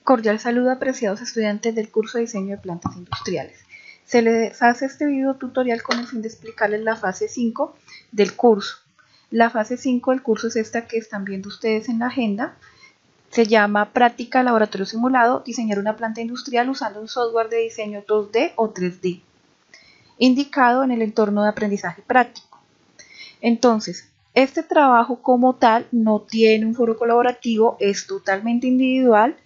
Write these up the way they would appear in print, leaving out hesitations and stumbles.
Cordial saludo, apreciados estudiantes del curso de diseño de plantas industriales. Se les hace este video tutorial con el fin de explicarles la fase 5 del curso. La fase 5 del curso es esta que están viendo ustedes en la agenda. Se llama Práctica Laboratorio Simulado, diseñar una planta industrial usando un software de diseño 2D o 3D, indicado en el entorno de aprendizaje práctico. Entonces, este trabajo como tal no tiene un foro colaborativo, es totalmente individual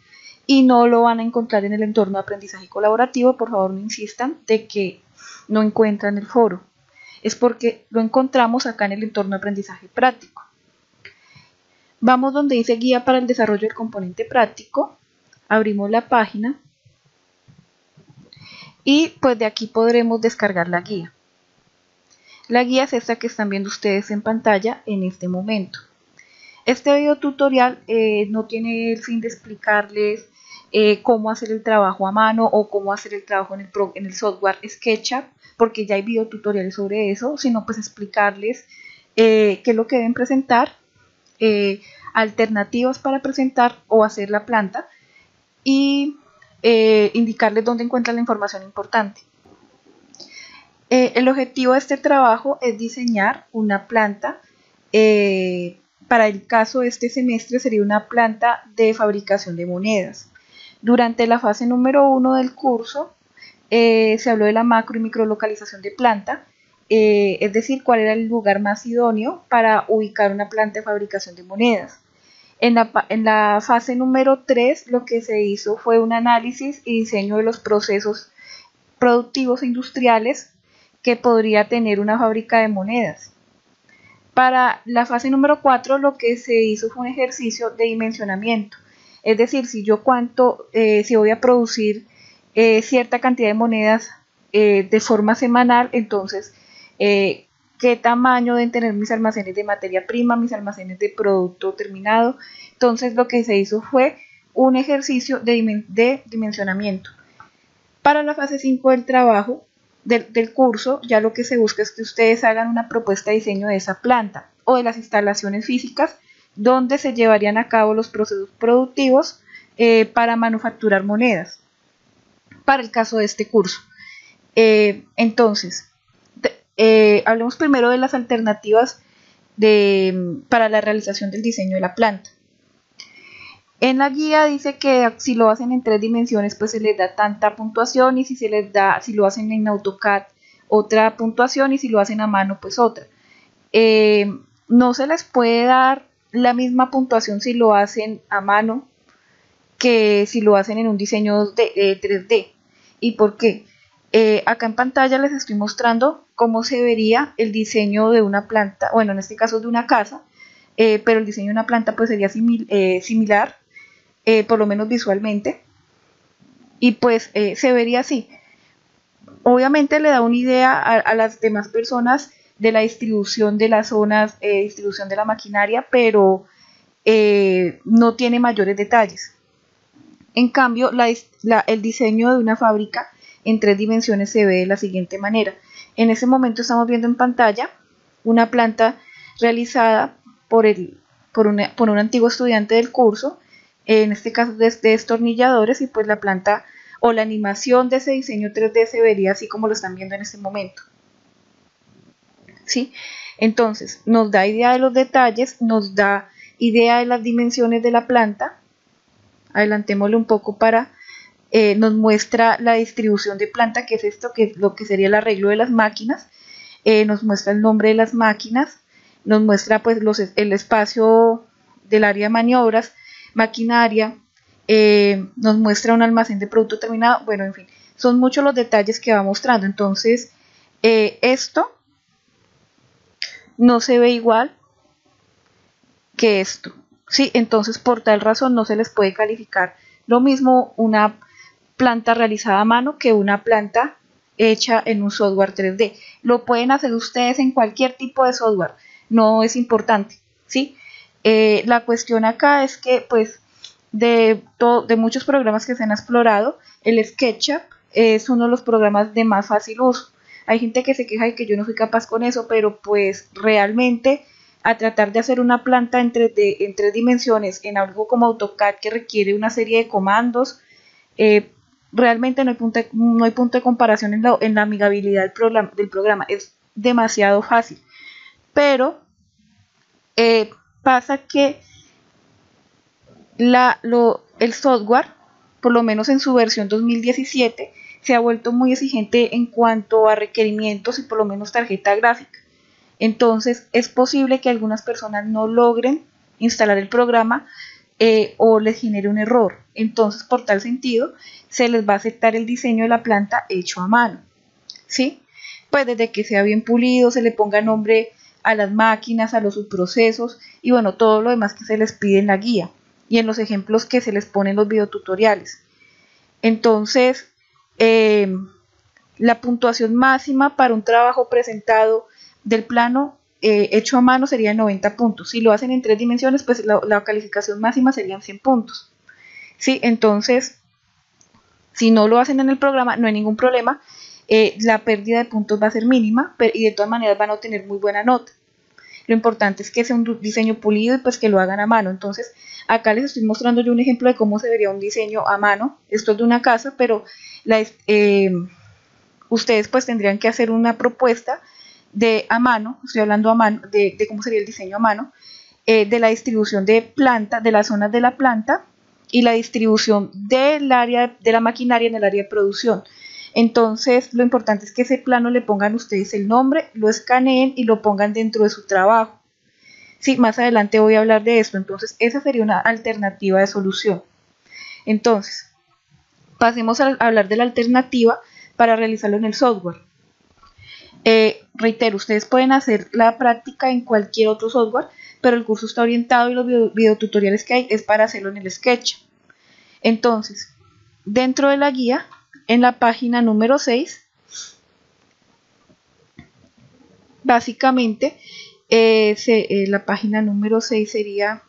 y no lo van a encontrar en el entorno de aprendizaje colaborativo. Por favor, no insistan de que no encuentran el foro. Es porque lo encontramos acá en el entorno de aprendizaje práctico. Vamos donde dice guía para el desarrollo del componente práctico. Abrimos la página y pues de aquí podremos descargar la guía. La guía es esta que están viendo ustedes en pantalla en este momento. Este video tutorial no tiene el fin de explicarles cómo hacer el trabajo a mano o cómo hacer el trabajo en el software SketchUp, porque ya hay video tutoriales sobre eso, sino pues explicarles qué es lo que deben presentar, alternativas para presentar o hacer la planta y indicarles dónde encuentran la información importante. El objetivo de este trabajo es diseñar una planta. Para el caso de este semestre sería una planta de fabricación de monedas. Durante la fase número 1 del curso se habló de la macro y microlocalización de planta, es decir, cuál era el lugar más idóneo para ubicar una planta de fabricación de monedas. En la fase número 3 lo que se hizo fue un análisis y diseño de los procesos productivos e industriales que podría tener una fábrica de monedas. Para la fase número 4 lo que se hizo fue un ejercicio de dimensionamiento, es decir, si voy a producir cierta cantidad de monedas de forma semanal, entonces qué tamaño deben tener mis almacenes de materia prima, mis almacenes de producto terminado. Entonces lo que se hizo fue un ejercicio de dimensionamiento. Para la fase 5 del trabajo del curso, ya lo que se busca es que ustedes hagan una propuesta de diseño de esa planta o de las instalaciones físicas donde se llevarían a cabo los procesos productivos para manufacturar monedas, para el caso de este curso. Entonces, hablemos primero de las alternativas para la realización del diseño de la planta. En la guía dice que si lo hacen en 3 dimensiones, pues se les da tanta puntuación, y si lo hacen en AutoCAD, otra puntuación, y si lo hacen a mano, pues otra. No se les puede dar la misma puntuación si lo hacen a mano que si lo hacen en un diseño 3D. ¿Y por qué? Acá en pantalla les estoy mostrando cómo se vería el diseño de una planta, bueno, en este caso de una casa, pero el diseño de una planta pues sería similar. Por lo menos visualmente, y pues se vería así. Obviamente le da una idea a las demás personas de la distribución de las zonas, distribución de la maquinaria, pero no tiene mayores detalles. En cambio, el diseño de una fábrica en 3 dimensiones se ve de la siguiente manera. En ese momento estamos viendo en pantalla una planta realizada por un antiguo estudiante del curso, en este caso de destornilladores, y pues la planta o la animación de ese diseño 3D se vería así como lo están viendo en este momento. ¿Sí? Entonces nos da idea de los detalles, nos da idea de las dimensiones de la planta. Adelantémosle un poco nos muestra la distribución de planta, que es esto, que es lo que sería el arreglo de las máquinas. Nos muestra el nombre de las máquinas, nos muestra pues el espacio del área de maniobras, maquinaria, nos muestra un almacén de producto terminado. Bueno, en fin, son muchos los detalles que va mostrando. Entonces esto no se ve igual que esto, ¿sí? Entonces por tal razón no se les puede calificar lo mismo una planta realizada a mano que una planta hecha en un software 3D. Lo pueden hacer ustedes en cualquier tipo de software, no es importante, ¿sí? La cuestión acá es que pues de muchos programas que se han explorado, el SketchUp es uno de los programas de más fácil uso. Hay gente que se queja de que yo no soy capaz con eso, pero pues realmente a tratar de hacer una planta en 3 dimensiones en algo como AutoCAD que requiere una serie de comandos, realmente no hay punto de comparación en la amigabilidad del programa. Es demasiado fácil. Pero pasa que el software, por lo menos en su versión 2017, se ha vuelto muy exigente en cuanto a requerimientos y por lo menos tarjeta gráfica. Entonces es posible que algunas personas no logren instalar el programa o les genere un error. Entonces, por tal sentido, se les va a aceptar el diseño de la planta hecho a mano, ¿sí? Pues desde que sea bien pulido, se le ponga nombre a las máquinas, a los subprocesos y bueno, todo lo demás que se les pide en la guía y en los ejemplos que se les ponen en los videotutoriales. Entonces, la puntuación máxima para un trabajo presentado del plano hecho a mano sería 90 puntos. Si lo hacen en 3 dimensiones, pues la calificación máxima serían 100 puntos. ¿Sí? Entonces, si no lo hacen en el programa, no hay ningún problema. La pérdida de puntos va a ser mínima y de todas maneras van a obtener muy buena nota. Lo importante es que sea un diseño pulido y pues que lo hagan a mano. Entonces, acá les estoy mostrando yo un ejemplo de cómo se vería un diseño a mano. Esto es de una casa, pero ustedes pues tendrían que hacer una propuesta a mano, estoy hablando a mano, de cómo sería el diseño a mano, de la distribución de planta, de las zonas de la planta y la distribución del área de la maquinaria en el área de producción. Entonces, lo importante es que ese plano le pongan ustedes el nombre, lo escaneen y lo pongan dentro de su trabajo. Sí, más adelante voy a hablar de esto. Entonces, esa sería una alternativa de solución. Entonces, pasemos a hablar de la alternativa para realizarlo en el software. Reitero, ustedes pueden hacer la práctica en cualquier otro software, pero el curso está orientado y los videotutoriales que hay es para hacerlo en el Sketch. Entonces, dentro de la guía, en la página número 6, básicamente, la página número 6 sería...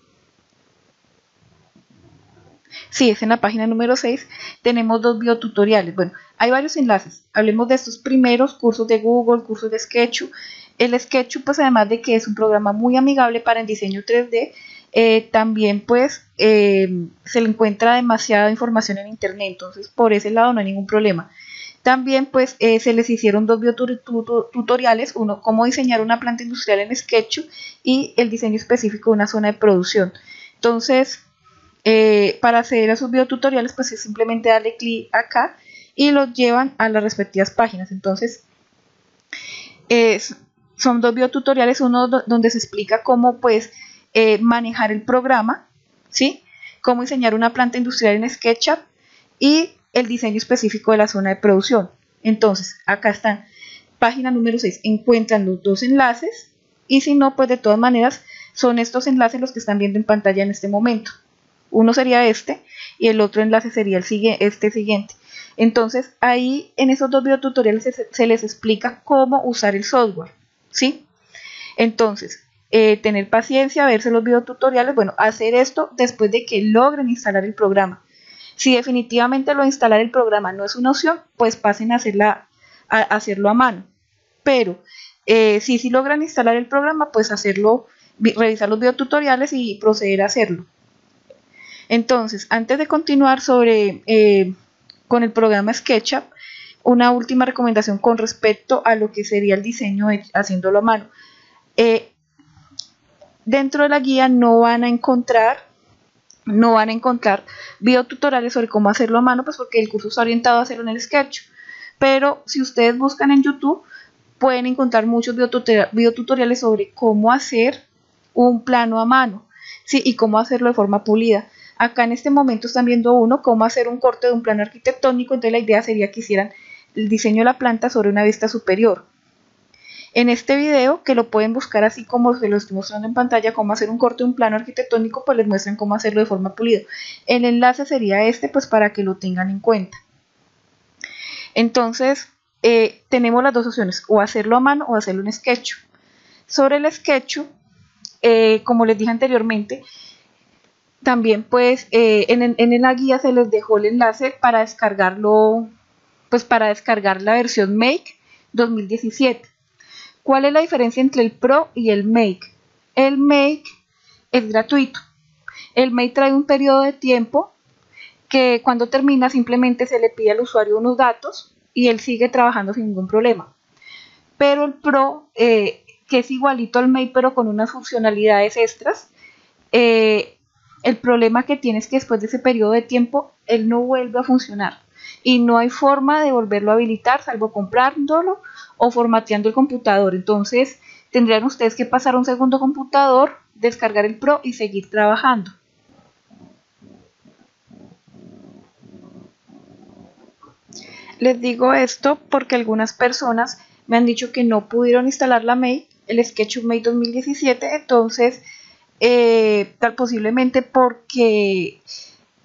Sí, es en la página número 6, tenemos 2 videotutoriales. Bueno, hay varios enlaces. Hablemos de estos primeros, cursos de Google, cursos de Sketch. El Sketch, pues además de que es un programa muy amigable para el diseño 3D, también pues se le encuentra demasiada información en internet, entonces por ese lado no hay ningún problema. También pues se les hicieron 2 videotutoriales, uno cómo diseñar una planta industrial en Sketch y el diseño específico de una zona de producción. Entonces, para acceder a sus videotutoriales pues es simplemente darle clic acá y los llevan a las respectivas páginas. Entonces son 2 videotutoriales, uno donde se explica cómo pues manejar el programa, ¿sí? Cómo diseñar una planta industrial en SketchUp y el diseño específico de la zona de producción. Entonces acá están, página número 6, encuentran los 2 enlaces y si no pues de todas maneras son estos enlaces los que están viendo en pantalla en este momento. Uno sería este y el otro enlace sería este siguiente. Entonces ahí en esos 2 videotutoriales se les explica cómo usar el software, ¿sí? Entonces, tener paciencia, verse los videotutoriales, bueno, hacer esto después de que logren instalar el programa. Si definitivamente lo de instalar el programa no es una opción, pues pasen a hacerlo a mano. Pero si logran instalar el programa, pues revisar los videotutoriales y proceder a hacerlo. Entonces, antes de continuar con el programa SketchUp, una última recomendación con respecto a lo que sería el diseño haciéndolo a mano. Dentro de la guía no van a encontrar videotutoriales sobre cómo hacerlo a mano, pues porque el curso está orientado a hacerlo en el Sketch. Pero si ustedes buscan en YouTube, pueden encontrar muchos videotutoriales sobre cómo hacer un plano a mano, ¿sí? Y cómo hacerlo de forma pulida. Acá en este momento están viendo cómo hacer un corte de un plano arquitectónico, entonces la idea sería que hicieran el diseño de la planta sobre una vista superior. En este video, que lo pueden buscar así como se lo estoy mostrando en pantalla, cómo hacer un corte de un plano arquitectónico, pues les muestran cómo hacerlo de forma pulida. El enlace sería este, pues para que lo tengan en cuenta. Entonces, tenemos las 2 opciones, o hacerlo a mano o hacerlo en Sketch. Sobre el Sketch, como les dije anteriormente, también pues en la guía se les dejó el enlace para descargarlo, pues para descargar la versión Make 2017. ¿Cuál es la diferencia entre el Pro y el Make? el Make es gratuito. El Make trae un periodo de tiempo que cuando termina simplemente se le pide al usuario unos datos y él sigue trabajando sin ningún problema. Pero el Pro, que es igualito al Make pero con unas funcionalidades extras, el problema que tiene es que después de ese periodo de tiempo él no vuelve a funcionar y no hay forma de volverlo a habilitar salvo comprándolo o formateando el computador. Entonces tendrían ustedes que pasar a un segundo computador, descargar el Pro y seguir trabajando. Les digo esto porque algunas personas me han dicho que no pudieron instalar la Make, el SketchUp Make 2017, entonces tal posiblemente porque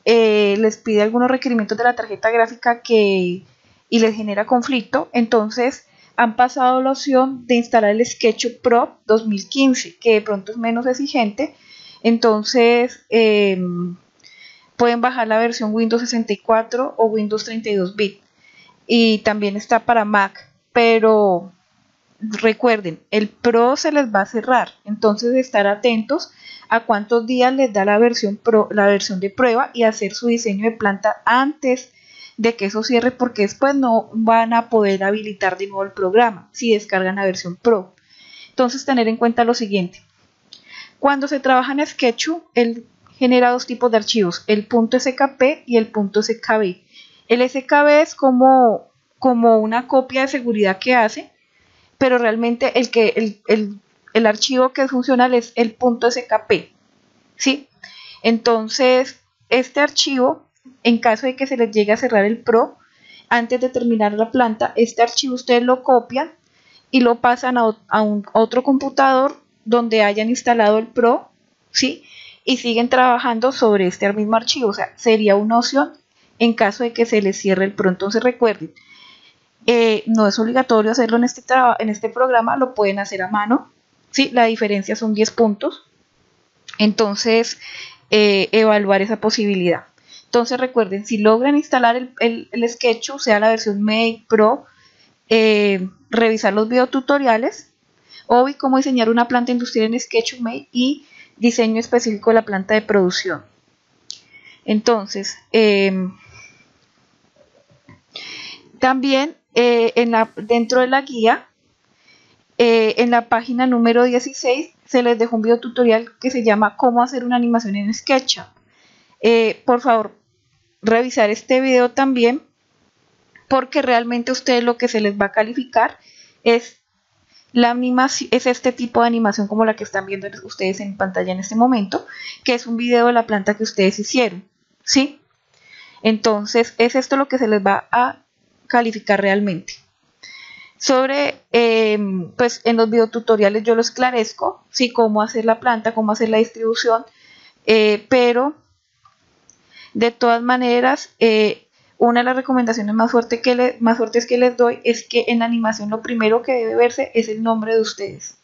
les pide algunos requerimientos de la tarjeta gráfica y les genera conflicto, entonces han pasado la opción de instalar el SketchUp Pro 2015, que de pronto es menos exigente, entonces pueden bajar la versión Windows 64 o Windows 32 bit y también está para Mac, pero recuerden, el Pro se les va a cerrar, entonces estar atentos a cuántos días les da la versión Pro, la versión de prueba, y hacer su diseño de planta antes de que eso cierre, porque después no van a poder habilitar de nuevo el programa si descargan la versión Pro. Entonces tener en cuenta lo siguiente: cuando se trabaja en SketchUp, él genera dos tipos de archivos, el .skp y el .skb. El skb es como una copia de seguridad que hace, pero realmente el archivo que es funcional es el .skp, ¿sí? Entonces, este archivo, en caso de que se les llegue a cerrar el Pro, antes de terminar la planta, este archivo ustedes lo copian y lo pasan a otro computador donde hayan instalado el Pro, ¿sí? Y siguen trabajando sobre este mismo archivo, o sea, sería una opción en caso de que se les cierre el Pro. Entonces recuerden, no es obligatorio hacerlo en este programa, lo pueden hacer a mano, ¿sí? La diferencia son 10 puntos, entonces evaluar esa posibilidad. Entonces recuerden, si logran instalar el SketchUp, sea la versión Make, Pro, revisar los videotutoriales o cómo diseñar una planta industrial en SketchUp Make y diseño específico de la planta de producción. Entonces, también dentro de la guía, en la página número 16, se les dejó un video tutorial que se llama cómo hacer una animación en SketchUp. Por favor, revisar este video también, porque realmente a ustedes lo que se les va a calificar es la animación, es este tipo de animación como la que están viendo ustedes en pantalla en este momento, que es un video de la planta que ustedes hicieron, ¿sí? Entonces es esto lo que se les va a calificar realmente. Sobre, pues en los videotutoriales yo lo esclarezco, ¿sí? Cómo hacer la planta, cómo hacer la distribución, pero de todas maneras, una de las recomendaciones más fuertes que les doy es que en la animación lo primero que debe verse es el nombre de ustedes.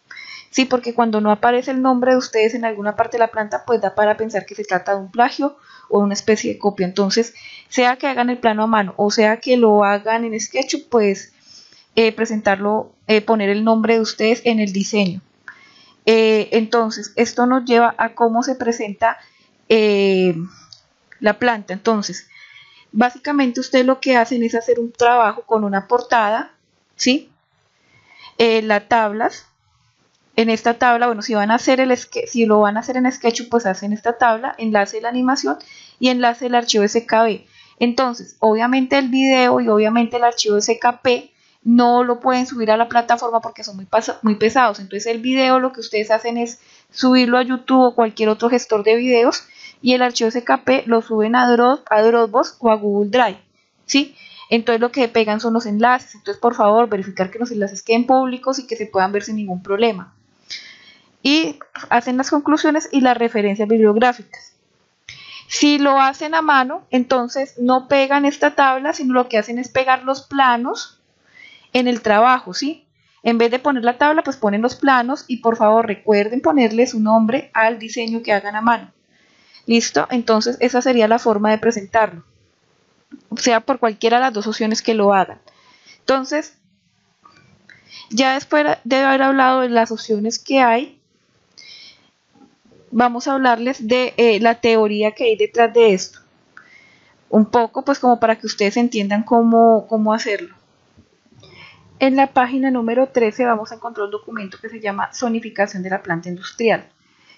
Sí, porque cuando no aparece el nombre de ustedes en alguna parte de la planta, pues da para pensar que se trata de un plagio o una especie de copia. Entonces, sea que hagan el plano a mano o sea que lo hagan en SketchUp, pues presentarlo, poner el nombre de ustedes en el diseño. Entonces, esto nos lleva a cómo se presenta la planta. Entonces, básicamente ustedes lo que hacen es hacer un trabajo con una portada, ¿sí? Las tablas. En esta tabla, bueno, si lo van a hacer en SketchUp, pues hacen esta tabla, enlace de la animación y enlace del archivo SKB. Entonces, obviamente el video y obviamente el archivo SKP no lo pueden subir a la plataforma porque son muy pesados. Entonces el video lo que ustedes hacen es subirlo a YouTube o cualquier otro gestor de videos, y el archivo SKP lo suben a Dropbox o a Google Drive, ¿sí? Entonces lo que pegan son los enlaces. Entonces, por favor, verificar que los enlaces queden públicos y que se puedan ver sin ningún problema. Y hacen las conclusiones y las referencias bibliográficas. Si lo hacen a mano, entonces no pegan esta tabla, sino lo que hacen es pegar los planos en el trabajo, ¿sí? En vez de poner la tabla, pues ponen los planos, y por favor recuerden ponerle su nombre al diseño que hagan a mano. ¿Listo? Entonces esa sería la forma de presentarlo, sea por cualquiera de las dos opciones que lo hagan. Entonces, ya después de haber hablado de las opciones que hay, vamos a hablarles de la teoría que hay detrás de esto. Un poco, pues como para que ustedes entiendan cómo hacerlo. En la página número 13 vamos a encontrar un documento que se llama Zonificación de la planta industrial.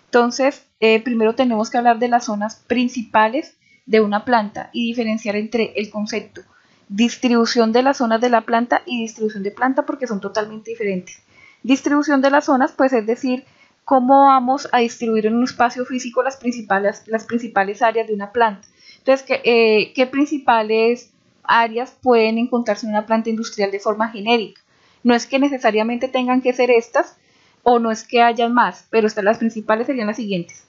Entonces, primero tenemos que hablar de las zonas principales de una planta y diferenciar entre el concepto distribución de las zonas de la planta y distribución de planta, porque son totalmente diferentes. Distribución de las zonas, pues es decir, cómo vamos a distribuir en un espacio físico las principales áreas de una planta. Entonces, ¿qué principales áreas pueden encontrarse en una planta industrial de forma genérica? No es que necesariamente tengan que ser estas, o no es que hayan más, pero las principales serían las siguientes.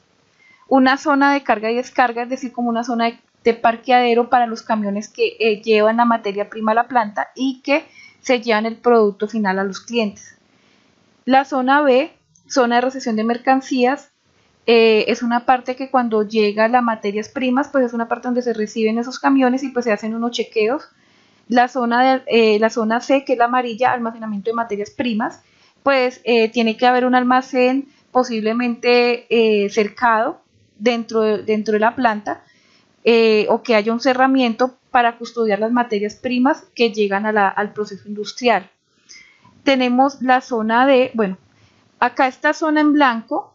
Una zona de carga y descarga, es decir, como una zona de parqueadero para los camiones que llevan la materia prima a la planta y que se llevan el producto final a los clientes. La zona B, zona de recepción de mercancías, es una parte que cuando llega las materias primas, pues es una parte donde se reciben esos camiones y pues se hacen unos chequeos. La zona C, que es la amarilla, almacenamiento de materias primas, pues tiene que haber un almacén posiblemente cercado dentro de la planta, o que haya un cerramiento para custodiar las materias primas que llegan al proceso industrial. Tenemos la zona D, bueno, acá esta zona en blanco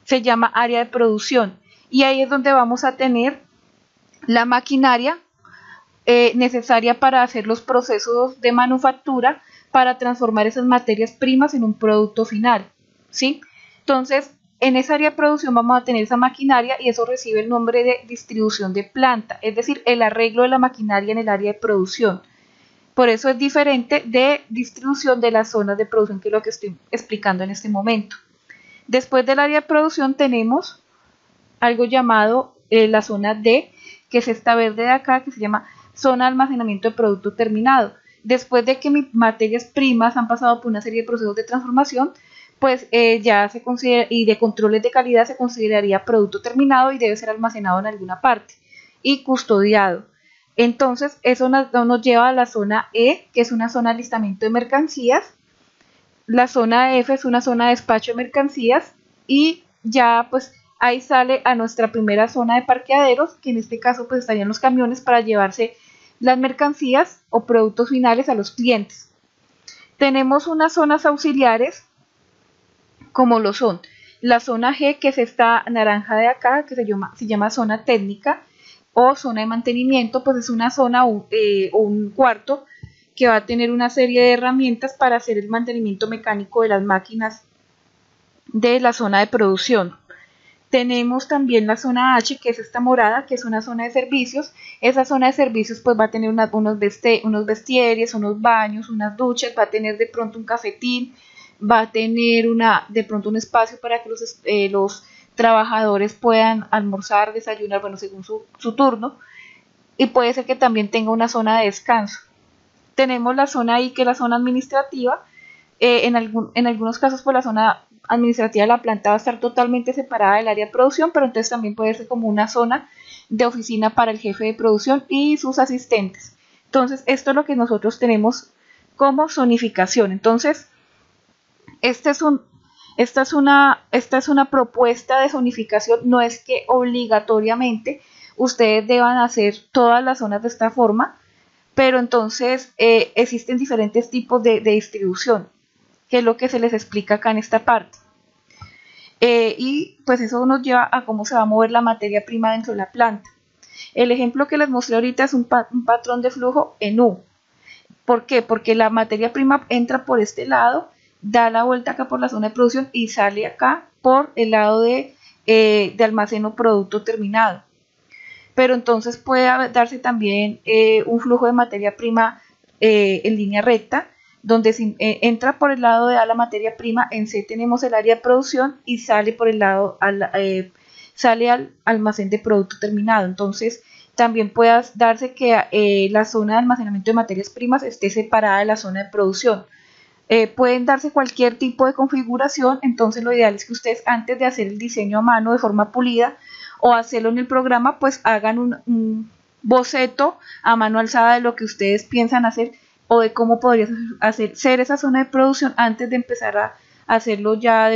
se llama área de producción y ahí es donde vamos a tener la maquinaria necesaria para hacer los procesos de manufactura para transformar esas materias primas en un producto final, ¿sí? Entonces, en esa área de producción vamos a tener esa maquinaria y eso recibe el nombre de distribución de planta, es decir, el arreglo de la maquinaria en el área de producción. Por eso es diferente de distribución de las zonas de producción, que es lo que estoy explicando en este momento. Después del área de producción tenemos algo llamado la zona D, que es esta verde de acá, que se llama zona de almacenamiento de producto terminado. Después de que mis materias primas han pasado por una serie de procesos de transformación, pues ya se considera, y de controles de calidad, se consideraría producto terminado y debe ser almacenado en alguna parte y custodiado. Entonces, eso nos lleva a la zona E, que es una zona de alistamiento de mercancías. La zona F es una zona de despacho de mercancías y ya pues ahí sale a nuestra primera zona de parqueaderos, que en este caso pues estarían los camiones para llevarse las mercancías o productos finales a los clientes. Tenemos unas zonas auxiliares como lo son la zona G, que es esta naranja de acá, que se llama zona técnica o zona de mantenimiento, pues es una zona o un cuarto que va a tener una serie de herramientas para hacer el mantenimiento mecánico de las máquinas de la zona de producción. Tenemos también la zona H, que es esta morada, que es una zona de servicios. Esa zona de servicios pues va a tener unos vestieres, unos baños, unas duchas, va a tener de pronto un cafetín, va a tener de pronto un espacio para que los trabajadores puedan almorzar, desayunar, bueno, según su turno, y puede ser que también tenga una zona de descanso. Tenemos la zona I, que es la zona administrativa. En algunos casos, pues la zona administrativa de la planta va a estar totalmente separada del área de producción, pero entonces también puede ser como una zona de oficina para el jefe de producción y sus asistentes. Entonces, esto es lo que nosotros tenemos como zonificación. Entonces, esta es una propuesta de zonificación. No es que obligatoriamente ustedes deban hacer todas las zonas de esta forma, pero entonces existen diferentes tipos de distribución, que es lo que se les explica acá en esta parte. Y pues eso nos lleva a cómo se va a mover la materia prima dentro de la planta. El ejemplo que les mostré ahorita es un patrón de flujo en U. ¿Por qué? Porque la materia prima entra por este lado, da la vuelta acá por la zona de producción y sale acá por el lado de almacén o producto terminado. Pero entonces puede darse también un flujo de materia prima en línea recta, donde entra por el lado de la materia prima, en C tenemos el área de producción y sale por el lado, sale al almacén de producto terminado. Entonces también puede darse que la zona de almacenamiento de materias primas esté separada de la zona de producción. Pueden darse cualquier tipo de configuración. Entonces lo ideal es que ustedes, antes de hacer el diseño a mano de forma pulida o hacerlo en el programa, pues hagan un boceto a mano alzada de lo que ustedes piensan hacer o de cómo podría ser esa zona de producción antes de empezar a hacerlo ya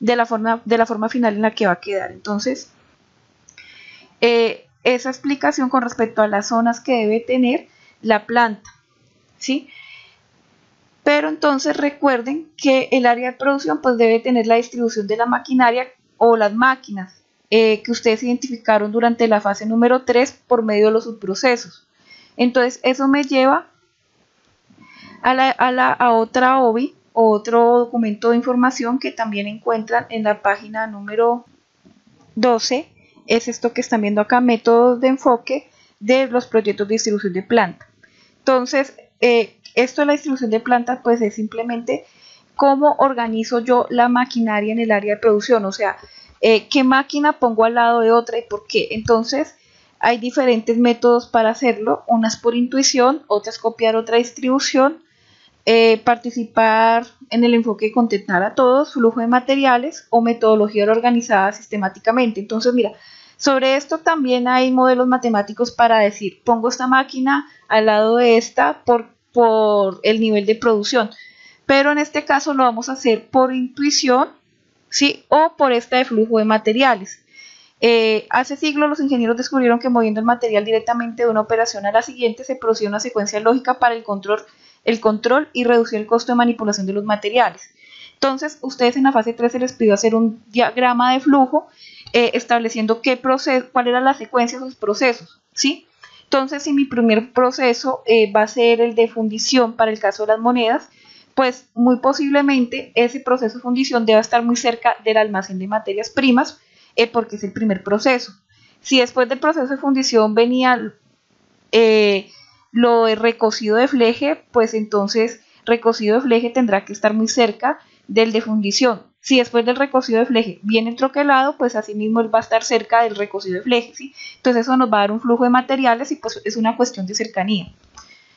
de la forma final en la que va a quedar. Entonces, esa explicación con respecto a las zonas que debe tener la planta, ¿sí? Pero entonces recuerden que el área de producción pues debe tener la distribución de la maquinaria o las máquinas que ustedes identificaron durante la fase número 3 por medio de los subprocesos. Entonces eso me lleva a otra OBI, o otro documento de información que también encuentran en la página número 12. Es esto que están viendo acá, métodos de enfoque de los proyectos de distribución de planta. Entonces, esto de la distribución de planta pues es simplemente cómo organizo yo la maquinaria en el área de producción, o sea, qué máquina pongo al lado de otra y por qué. Entonces, hay diferentes métodos para hacerlo, unas por intuición, otras copiar otra distribución, participar en el enfoque de contentar a todos, flujo de materiales o metodología organizada sistemáticamente. Entonces, mira, sobre esto también hay modelos matemáticos para decir, pongo esta máquina al lado de esta por el nivel de producción, pero en este caso lo vamos a hacer por intuición, ¿sí? O por esta de flujo de materiales. Hace siglos los ingenieros descubrieron que moviendo el material directamente de una operación a la siguiente se producía una secuencia lógica para el control y reducir el costo de manipulación de los materiales. Entonces, ustedes en la fase 3 se les pidió hacer un diagrama de flujo estableciendo cuál era la secuencia de sus procesos, ¿sí? Entonces, si mi primer proceso va a ser el de fundición para el caso de las monedas, pues muy posiblemente ese proceso de fundición deba estar muy cerca del almacén de materias primas, porque es el primer proceso. Si después del proceso de fundición venía lo de recocido de fleje, pues entonces recocido de fleje tendrá que estar muy cerca del de fundición. Si después del recocido de fleje viene el troquelado, pues asimismo él va a estar cerca del recocido de fleje, ¿sí? Entonces eso nos va a dar un flujo de materiales y pues es una cuestión de cercanía.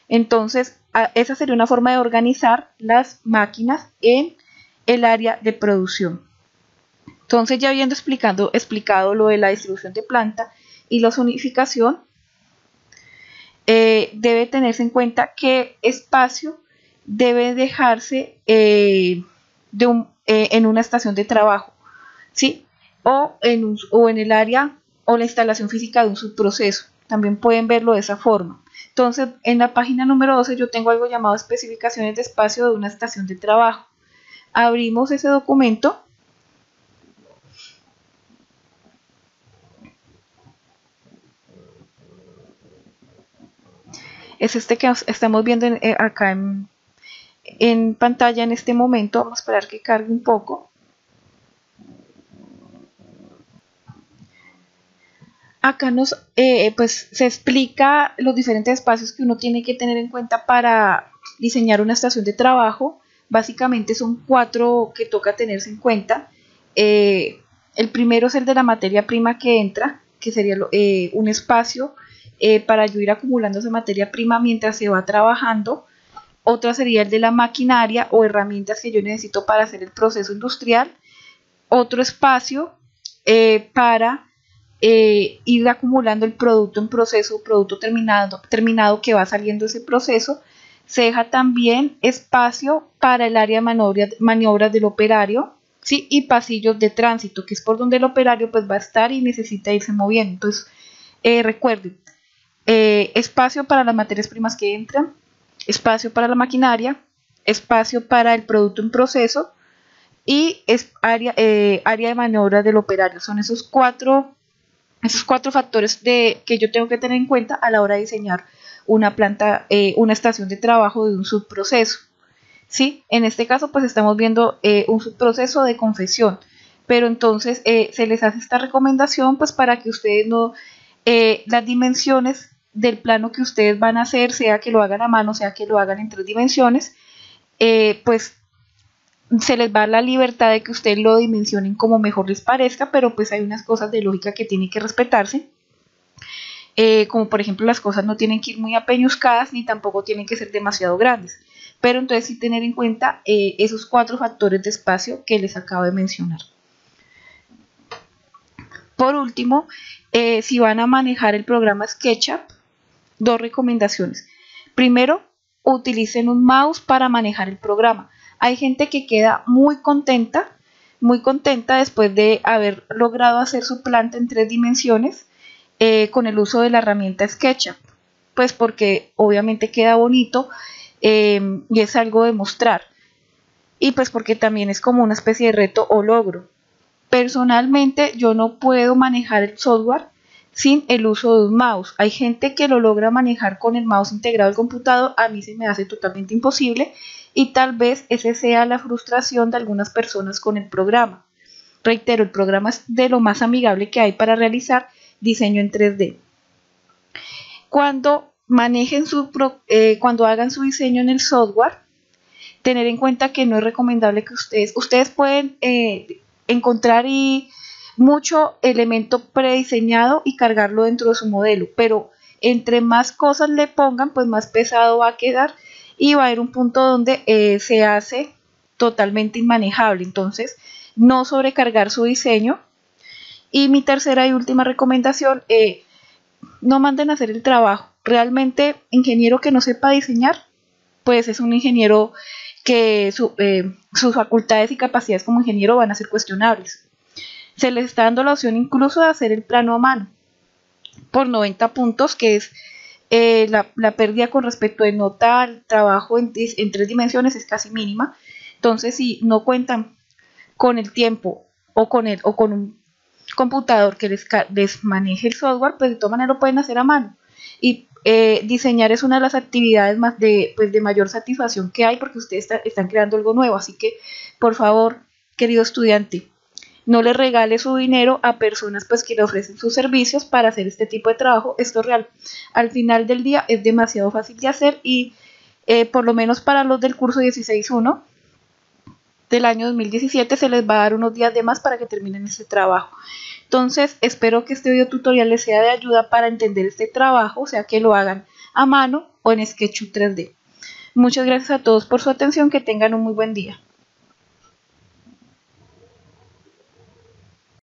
Entonces esa sería una forma de organizar las máquinas en el área de producción. Entonces ya habiendo explicado lo de la distribución de planta y la zonificación, debe tenerse en cuenta qué espacio debe dejarse en una estación de trabajo, ¿sí? O en el área o la instalación física de un subproceso. También pueden verlo de esa forma. Entonces, en la página número 12 yo tengo algo llamado especificaciones de espacio de una estación de trabajo. Abrimos ese documento. Es este que estamos viendo acá en pantalla en este momento. Vamos a esperar que cargue un poco. Acá pues se explica los diferentes espacios que uno tiene que tener en cuenta para diseñar una estación de trabajo. Básicamente son 4 que toca tenerse en cuenta. El primero es el de la materia prima que entra, que sería un espacio para yo ir acumulando esa materia prima mientras se va trabajando. Otra sería el de la maquinaria o herramientas que yo necesito para hacer el proceso industrial. Otro espacio para ir acumulando el producto en proceso, producto terminado que va saliendo de ese proceso. Se deja también espacio para el área de maniobras del operario, ¿sí? Y pasillos de tránsito, que es por donde el operario pues va a estar y necesita irse moviendo. Entonces, recuerden, espacio para las materias primas que entran, espacio para la maquinaria, espacio para el producto en proceso y área de maniobras del operario. Son esos cuatro factores que yo tengo que tener en cuenta a la hora de diseñar una estación de trabajo de un subproceso, ¿sí? En este caso pues estamos viendo un subproceso de confección, pero entonces se les hace esta recomendación pues para que ustedes las dimensiones del plano que ustedes van a hacer, sea que lo hagan a mano, sea que lo hagan en 3 dimensiones, pues se les va la libertad de que ustedes lo dimensionen como mejor les parezca, pero pues hay unas cosas de lógica que tienen que respetarse, como por ejemplo las cosas no tienen que ir muy apeñuscadas ni tampoco tienen que ser demasiado grandes, pero entonces sí tener en cuenta esos 4 factores de espacio que les acabo de mencionar. Por último, si van a manejar el programa SketchUp, 2 recomendaciones. Primero, utilicen un mouse para manejar el programa. Hay gente que queda muy contenta muy contenta después de haber logrado hacer su planta en 3 dimensiones con el uso de la herramienta SketchUp, pues porque obviamente queda bonito y es algo de mostrar, y pues porque también es como una especie de reto o logro. Personalmente yo no puedo manejar el software sin el uso de un mouse. Hay gente que lo logra manejar con el mouse integrado al computador, a mí se me hace totalmente imposible y tal vez esa sea la frustración de algunas personas con el programa. Reitero, el programa es de lo más amigable que hay para realizar diseño en 3D. Cuando cuando hagan su diseño en el software, tener en cuenta que no es recomendable que ustedes pueden encontrar mucho elemento prediseñado y cargarlo dentro de su modelo, pero entre más cosas le pongan, pues más pesado va a quedar y va a haber un punto donde se hace totalmente inmanejable. Entonces, no sobrecargar su diseño. Y mi tercera y última recomendación, no manden a hacer el trabajo. Realmente, ingeniero que no sepa diseñar, pues es un ingeniero que sus facultades y capacidades como ingeniero van a ser cuestionables. Se les está dando la opción incluso de hacer el plano a mano por 90 puntos, que es la pérdida con respecto de nota al trabajo en 3 dimensiones es casi mínima. Entonces, si no cuentan con el tiempo o con un computador que les maneje el software, pues de todas maneras lo pueden hacer a mano. Y diseñar es una de las actividades más de mayor satisfacción que hay, porque ustedes están creando algo nuevo. Así que, por favor, querido estudiante, no le regale su dinero a personas pues que le ofrecen sus servicios para hacer este tipo de trabajo. Esto es real. Al final del día es demasiado fácil de hacer y por lo menos para los del curso 16.1 del año 2017 se les va a dar unos días de más para que terminen este trabajo. Entonces, espero que este video tutorial les sea de ayuda para entender este trabajo, o sea que lo hagan a mano o en SketchUp 3D. Muchas gracias a todos por su atención, que tengan un muy buen día.